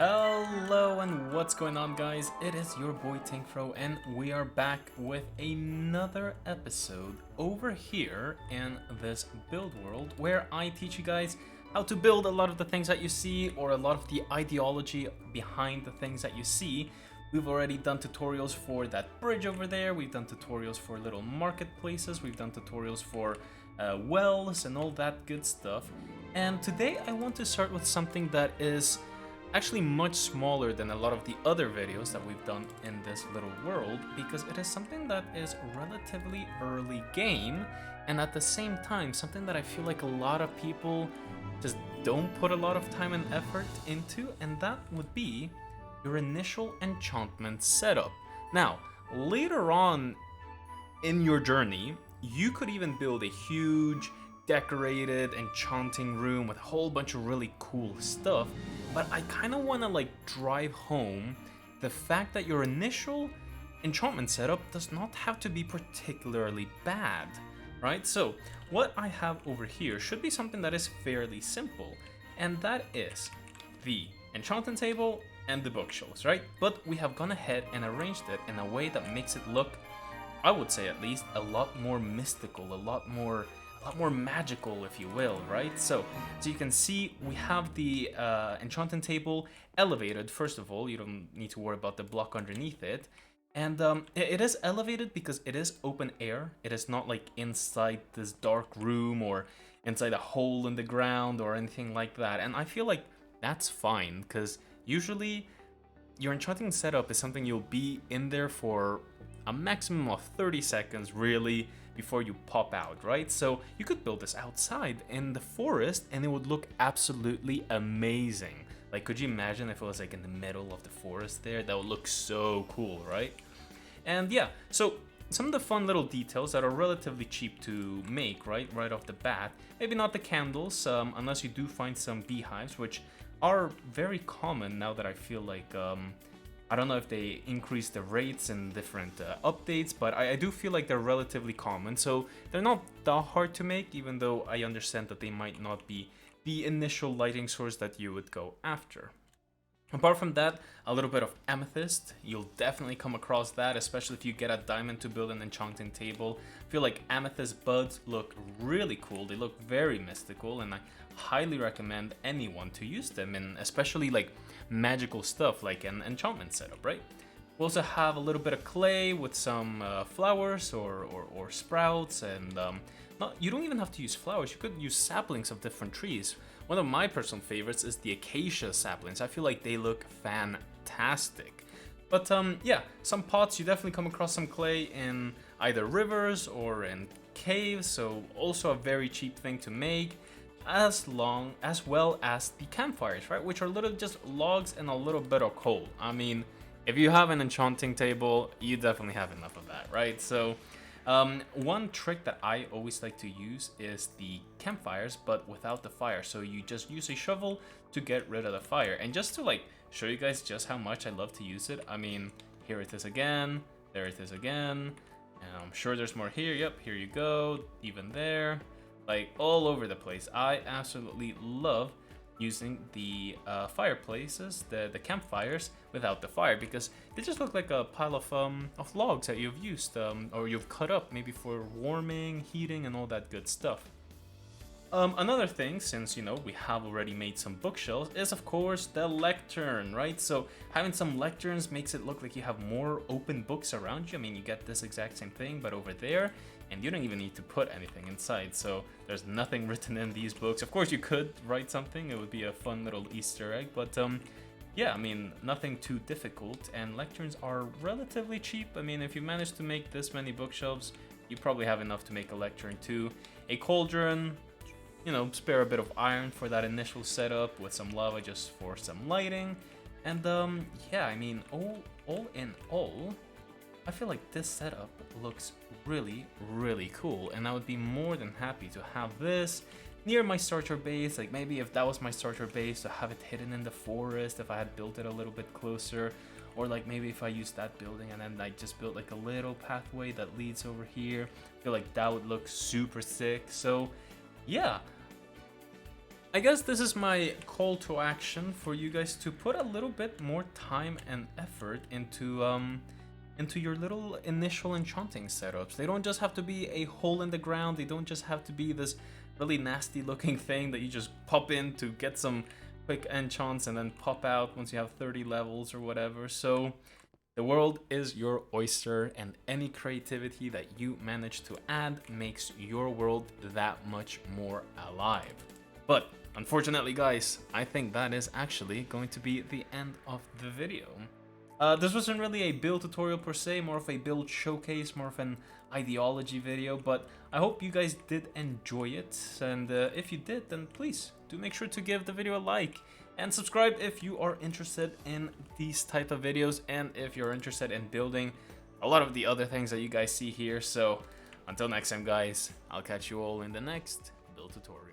Hello and what's going on, guys? It is your boy Tankfro and we are back with another episode over here in this build world where I teach you guys how to build a lot of the things that you see, or a lot of the ideology behind the things that you see. We've already done tutorials for that bridge over there, we've done tutorials for little marketplaces, we've done tutorials for wells and all that good stuff. And today I want to start with something that is actually much smaller than a lot of the other videos that we've done in this little world, because it is something that is relatively early game, and at the same time something that I feel like a lot of people just don't put a lot of time and effort into, and that would be your initial enchantment setup. Now, later on in your journey, you could even build a huge decorated enchanting room with a whole bunch of really cool stuff, but I kind of want to drive home the fact that your initial enchantment setup does not have to be particularly bad, right? So what I have over here should be something that is fairly simple, and that is the enchanting table and the bookshelves, right? But we have gone ahead and arranged it in a way that makes it look, I would say at least, a lot more mystical, a lot more magical, if you will, right? So you can see we have the enchanting table elevated. First of all, you don't need to worry about the block underneath it. And it is elevated because it is open air. It is not like inside this dark room or inside a hole in the ground or anything like that. And I feel like that's fine, because usually your enchanting setup is something you'll be in there for a maximum of 30 seconds, really, before you pop out, right? So you could build this outside in the forest and it would look absolutely amazing. Like, could you imagine if it was like in the middle of the forest there? That would look so cool, right? And yeah, so some of the fun little details that are relatively cheap to make, right off the bat. Maybe not the candles, unless you do find some beehives, which are very common now that I feel like I don't know if they increase the rates in different updates, but I do feel like they're relatively common, so they're not that hard to make, even though I understand that they might not be the initial lighting source that you would go after. Apart from that, a little bit of amethyst. You'll definitely come across that, especially if you get a diamond to build an enchanting table. I feel like amethyst buds look really cool. They look very mystical, and I highly recommend anyone to use them in especially like magical stuff like an enchantment setup, right? We also have a little bit of clay with some flowers or sprouts, and you don't even have to use flowers. You could use saplings of different trees. One of my personal favorites is the acacia saplings. I feel like they look fantastic. But yeah, some pots, you definitely come across some clay in either rivers or in caves, so also a very cheap thing to make, as well as the campfires, right? Which are little just logs and a little bit of coal. I mean, if you have an enchanting table, you definitely have enough of that, right? So one trick that I always like to use is the campfires, but without the fire. So you just use a shovel to get rid of the fire. And just to like show you guys just how much I love to use it, I mean, here it is again, there it is again, and I'm sure there's more here. Yep, here you go, even there, like all over the place. I absolutely love using the fireplaces, the campfires, without the fire, because they just look like a pile of logs that you've used or you've cut up maybe for warming, heating, and all that good stuff. Another thing, since you know we have already made some bookshelves, is of course the lectern, right? So having some lecterns makes it look like you have more open books around you. I mean, you get this exact same thing, but over there, and you don't even need to put anything inside. So there's nothing written in these books. Of course, you could write something; it would be a fun little Easter egg. But yeah, I mean, nothing too difficult, and lecterns are relatively cheap. I mean, if you manage to make this many bookshelves, you probably have enough to make a lectern too. A cauldron, you know, spare a bit of iron for that initial setup with some lava just for some lighting. And yeah, I mean, all in all, I feel like this setup looks really, really cool, and I would be more than happy to have this near my starter base. Like, maybe if that was my starter base, to have it hidden in the forest if I had built it a little bit closer, or like maybe if I used that building and then I just built like a little pathway that leads over here. I feel like that would look super sick. So yeah, I guess this is my call to action for you guys to put a little bit more time and effort into your little initial enchanting setups. They don't just have to be a hole in the ground. They don't just have to be this really nasty looking thing that you just pop in to get some quick enchants and then pop out once you have 30 levels or whatever. So the world is your oyster, and any creativity that you manage to add makes your world that much more alive. But unfortunately, guys, I think that is actually going to be the end of the video. This wasn't really a build tutorial per se, more of a build showcase, more of an ideology video, but I hope you guys did enjoy it, and if you did, then please do make sure to give the video a like and subscribe if you are interested in these type of videos and if you're interested in building a lot of the other things that you guys see here. So until next time, guys, I'll catch you all in the next build tutorial.